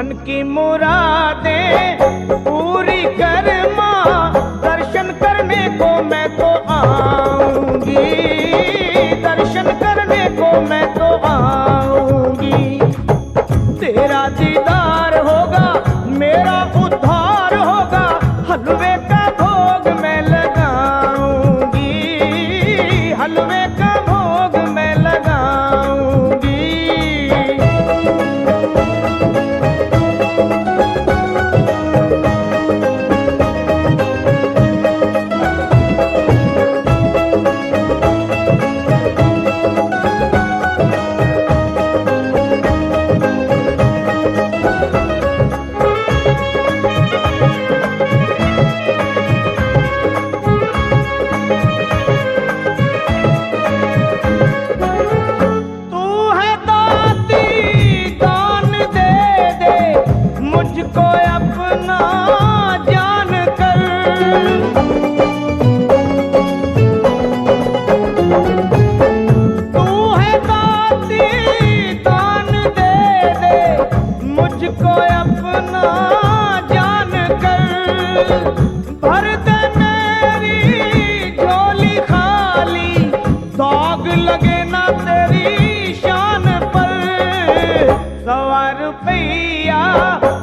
मन की मुरादें पूरी कर माँ, दर्शन करने को मैं तो आऊंगी, दर्शन करने को मैं तो आऊंगी। तेरा दीदार होगा मेरा उद्धार होगा, हलवे का भोग मैं लगाऊंगी, हलवे का भोग मैं लगाऊंगी।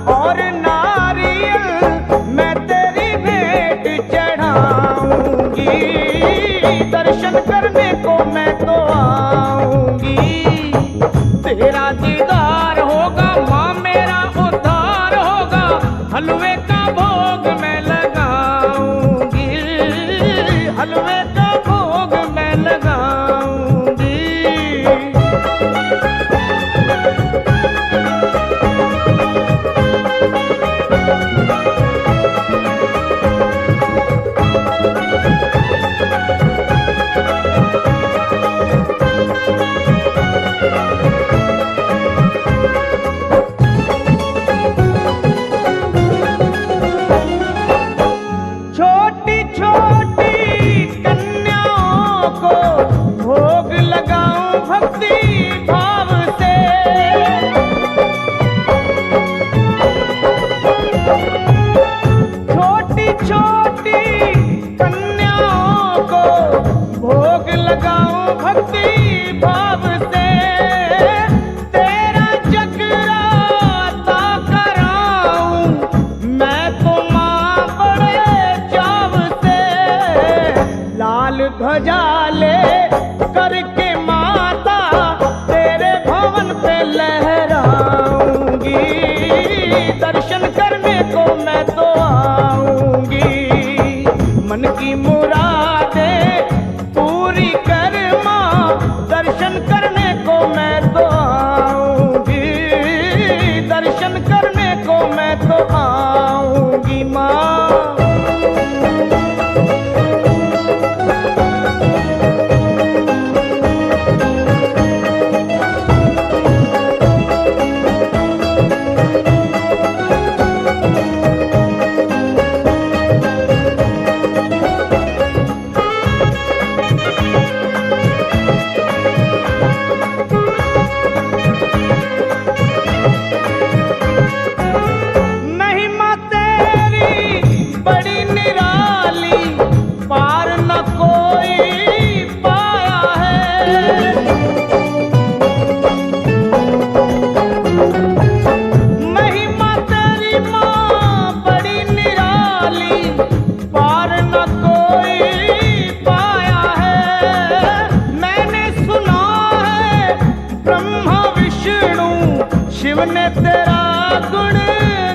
और नारियल मैं तेरी भेंट चढ़ाऊंगी, दर्शन करने को मैं तो आऊंगी। तेरा दीदार होगा माँ, मेरा उद्धार होगा, हलवे का भोग मैं लगाऊंगी, हलवे का भोग मैं लगाऊंगी। ध्वजा ले करके माता तेरे भवन पे लहराऊंगी, दर्शन करने को मैं तो आऊंगी। मन की मुरादें पूरी कर माँ, दर्शन करने को मैं तो आऊंगी, दर्शन करने को मैं तो आऊंगी माँ। शिव ने तेरा गुण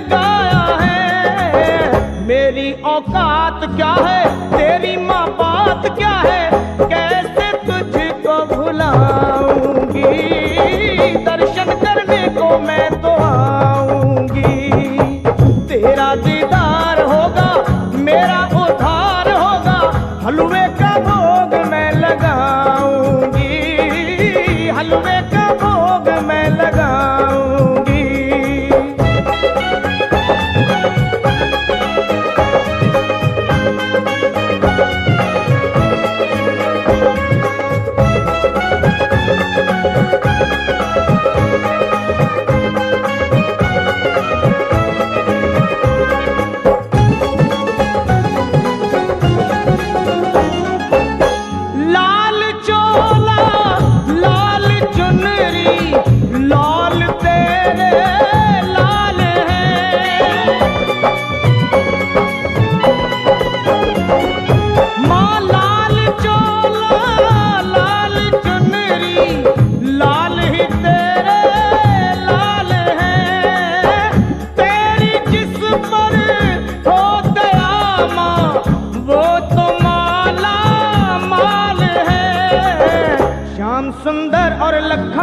गाया है, मेरी औकात क्या है, तेरी माँ बात क्या है, कैसे तुझको भुलाऊंगी, दर्शन करने को मैं तो आऊंगी। तेरा दीदार होगा मेरा उद्धार होगा, हलवे का भोग मैं लगाऊंगी, हलवे का भोग मैं लगाऊंगी।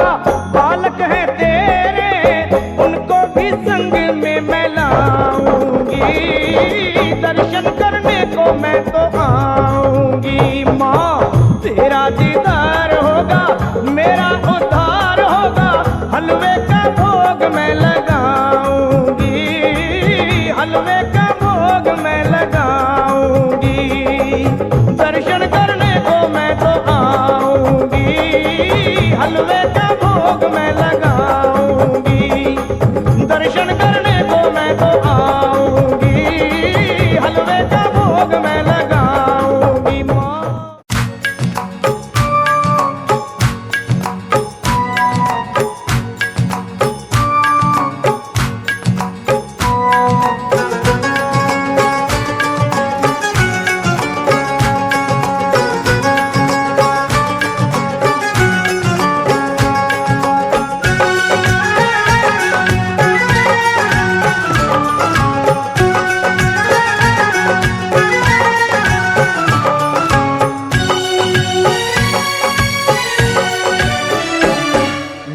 कहा बालक है तेरे उनको भी संग में मैं लाऊंगी, दर्शन करने को मैं तो आऊंगी। माँ तेरा दीदार होगा मेरा उद्धार होगा, हलवे का भोग मैं लगाऊंगी, हलवे का भोग मैं लगाऊंगी, दर्शन करने को मैं तो आऊंगी, हलवे का भोग मैं लगाऊंगी, दर्शन करने को मैं तो आऊंगी, हलवे का भोग मैं लगाऊंगी। माँ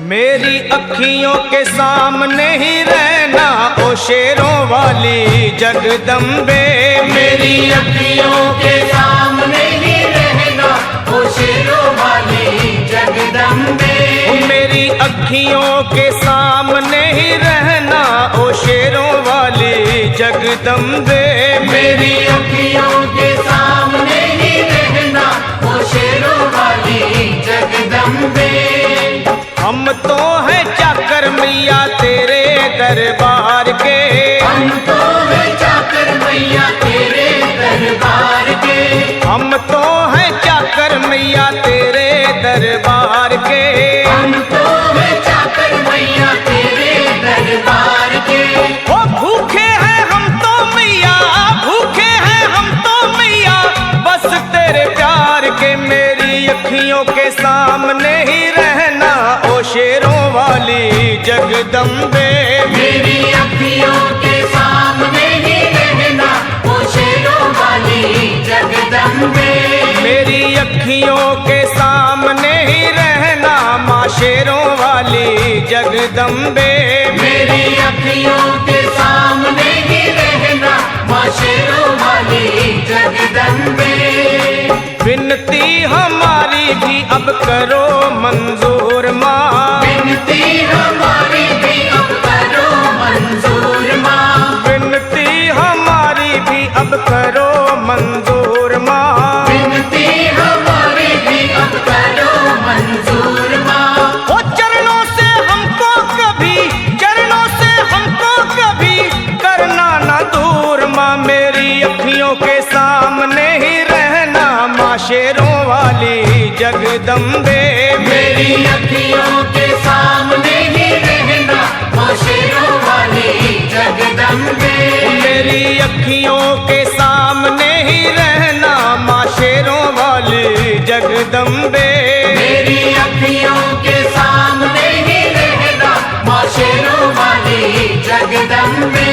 मेरी अखियों के सामने ही रहना ओ शेरों वाली जगदम्बे, मेरी अखियों के सामने ही रहना ओ शेरों वाली जगदम्बे, मेरी अखियों के सामने ही रहना ओ शेरों वाली जगदम्बे, मेरी अखियों के सामने ही रहना ओ शेरों वाली जगदम्बे। हम तो हैं चाकर मैया तेरे दरबार के, हम तो हैं चाकर मैया तेरे दरबार के, हम तो हैं चाकर मैया तेरे दरबार के, हम तो हैं चाकर मैया तेरे दरबार के। ओ भूखे हैं हम तो मैया, भूखे हैं हम तो मैया बस तेरे प्यार के, मेरी अखियों के सामने ही रहना ओ शेरों वाली जगदम्बे, मेरी अखियों के सामने ही रहना ओ शेरों वाली जगदम्बे, मेरी अखियों के सामने ही रहना माँ शेरों वाली जगदम्बे, मेरी अखियों के सामने ही रहना माँ शेरों वाली जगदम्बे। विनती हमारी भी अब करो मंजूर माँ, विनती हमारी भी अब करो मंजूर माँ, विनती हमारी भी अब करो मंजूर माँ, विनती हमारी भी अब करो मंजूर माँ। ओ चरणों से हमको कभी, चरणों से हमको कभी करना ना दूर माँ, मेरी अखियों के सामने ही रहना माँ शेरों वाली जगदम्बे, मेरी अखियों के सामने ही रहना माँ शेरों वाली जगदम्बे, मेरी अखियों के सामने ही रहना माँ शेरों वाली जगदम्बे, मेरी अखियों के सामने ही रहना माँ शेरों वाली जगदम्बे।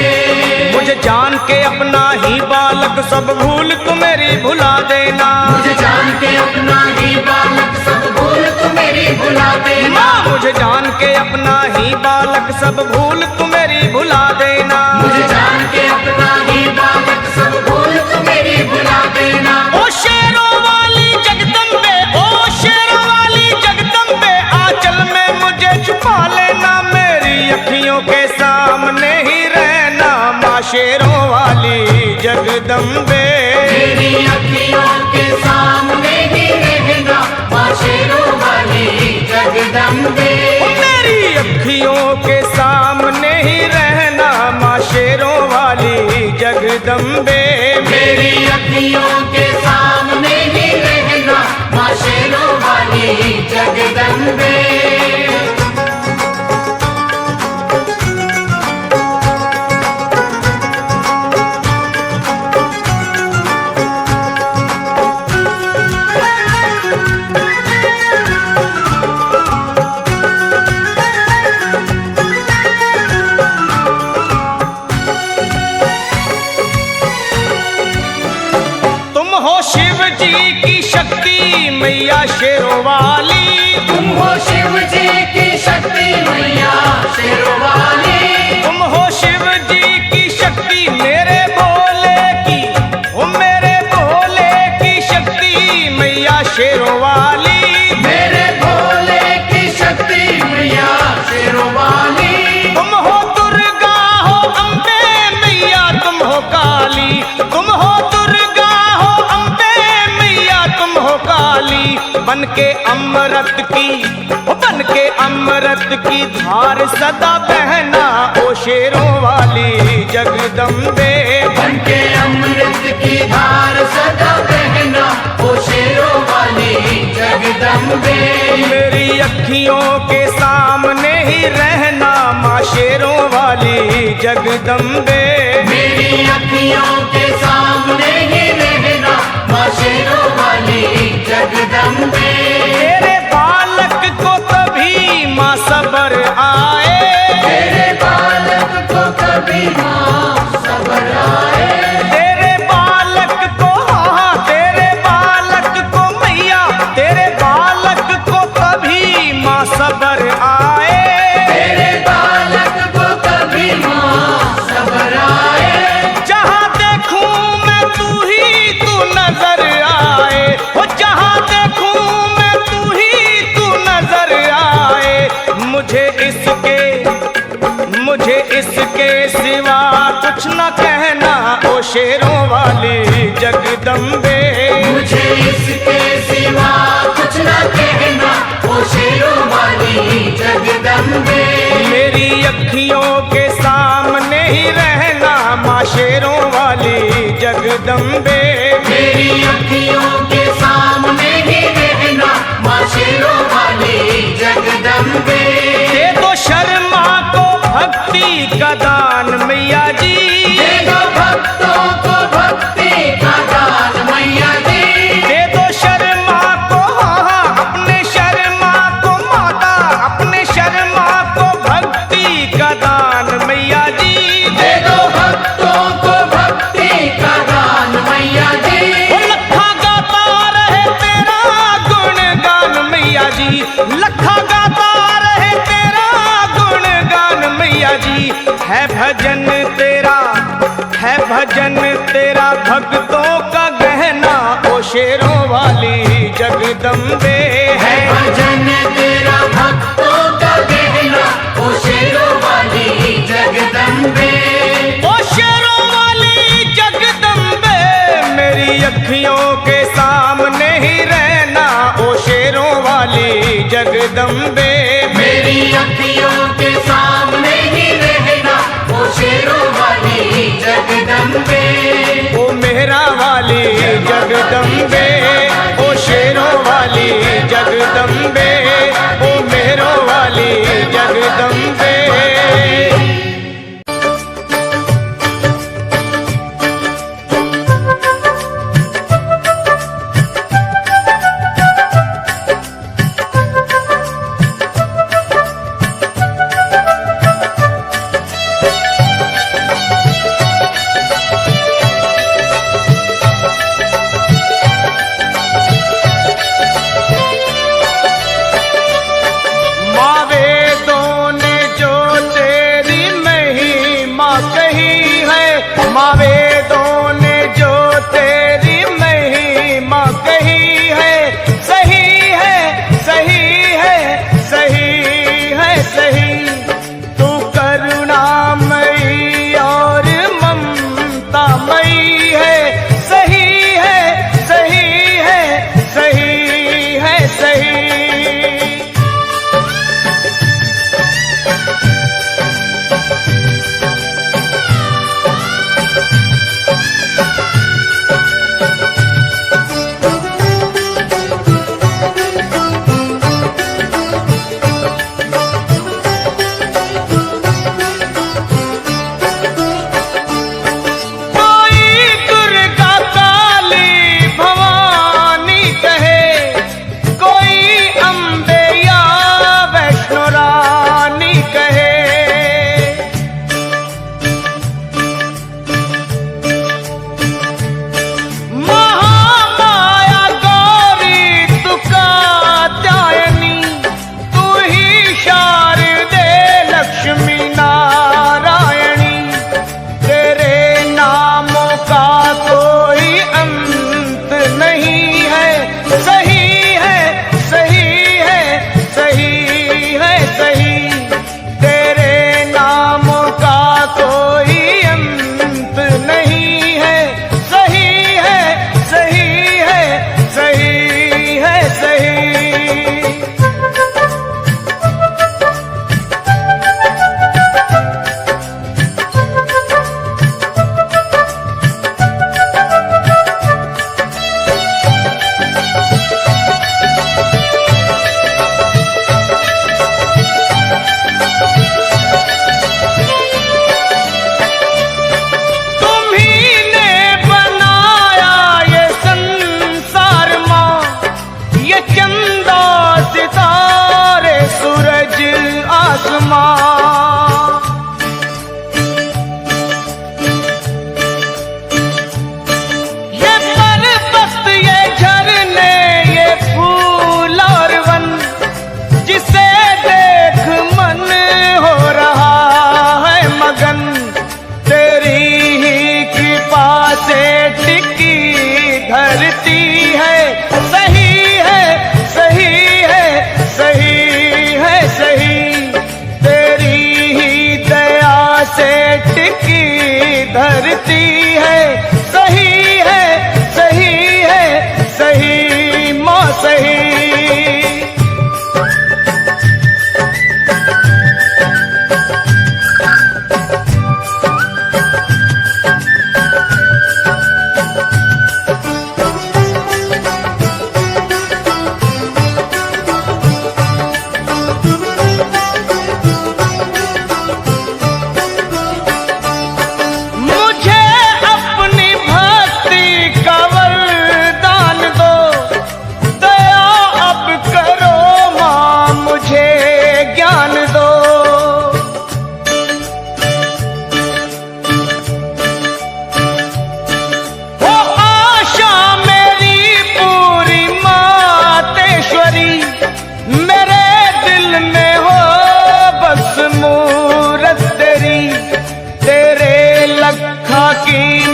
मुझे जान के अपना ही बालक सब भूल तू मेरी भुला देना, मुझे जान के अपना ही बालक सब भूल तू मेरी भुला देना, माँ मुझे जान के अपना ही बालक सब भूल तू मेरी भुला देना, मुझे जान के अपना ही बालक सब भूल तू मेरी भुला देना। ओ शेरों वाली जगदम्बे, ओ शेरों वाली जगदम्बे आंचल में मुझे छुपा लेना, मेरी अखियों के सामने ही रहना माँ शेरों वाली जगदम्बे, मेरी अखियों के सामने ही रहना माँ शेरों वाली जगदम्बे, मेरी अखियों के सामने ही रहना माँ शेरों वाली जगदम्बे, मेरी अखियों के सामने ही रहना माँ शेरों वाली जगदम्बे। मैया शेरों वाली, तुम हो शिव जी की शक्ति मैया शेरों वाली। तुम हो शिव जी की शक्ति मेरे भोले की, ओ मेरे भोले की शक्ति मैया शेरों वाली। मेरे भोले की शक्ति मैया शेरों वाली। तुम हो दुर्गा हो अम्बे मैया तुम हो काली, तुम हो दुर्गा हो अम्बे मैया तुम हो काली। बन के अमृत की, बन के अमृत की धार सदा बहना ओ शेरों वाली जगदम्बे। बन के अमृत की धार सदा बहना ओ शेरों वाली जगदम्बे। मेरी अखियों के सामने ही रहना माँ शेरों वाली जगदम्बे। मेरी अखियों के सामने ही रहना माँ शेरों वाली जगदम्बे। तेरे बालक को कभी माँ सबर आए, तेरे बालक को कभी माँ सबर आए। तेरे बालक को, हाँ तेरे बालक को मैया, तेरे बालक को कभी माँ सबर आए। तेरे बालक को कभी माँ सबर आए। जहाँ देखूं मैं तू नजर आए, हो जहाँ देखूं मैं तू नजर आए। मुझे इसके सिवा कुछ न कहना ओ शेरों वाली जगदम्बे। मुझे इसके सिवा कुछ न कहना ओ शेरों वाली जगदम्बे। मेरी अखियों के सामने ही रहना माँ शेरों वाली जगदम्बे। मेरी अखियों के सामने ही रहना माँ शेरों वाली जगदम्बे। दे दो शर्मा को भक्ति का दान मैया जी, दे दो भक्तों को भक्ति का दान मैया जी। दे दो शर्मा को, हाँ अपने शर्मा को माता, अपने शर्मा को भक्ति का दान मैया जी। दे दो भक्तों को भक्ति का दान मैया जी। वो लखा गाता रहे तेरा गुणगान मैया जी, लखा गाता रहे तेरा गुणगान मैया जी। है भजन तेरा भक्तों का गहना ओ शेरों वाली जगदम्बे। है भजन तेरा भक्तों का गहना ओ शेरों वाली जगदम्बे। ओ शेरों वाली जगदम्बे, मेरी अखियों के सामने ही रहना ओ शेरों वाली जगदम्बे। मेरी अखियों के सामने ही रहना ओ शेरों वाली जगदम्बे। ओ मेहरा वाली जगदम्बे, ओ शेरों वाली जगदम्बे, ओ मेहरों वाली जगदम्बे। की धरती है, सही है, सही है, सही माँ सही। की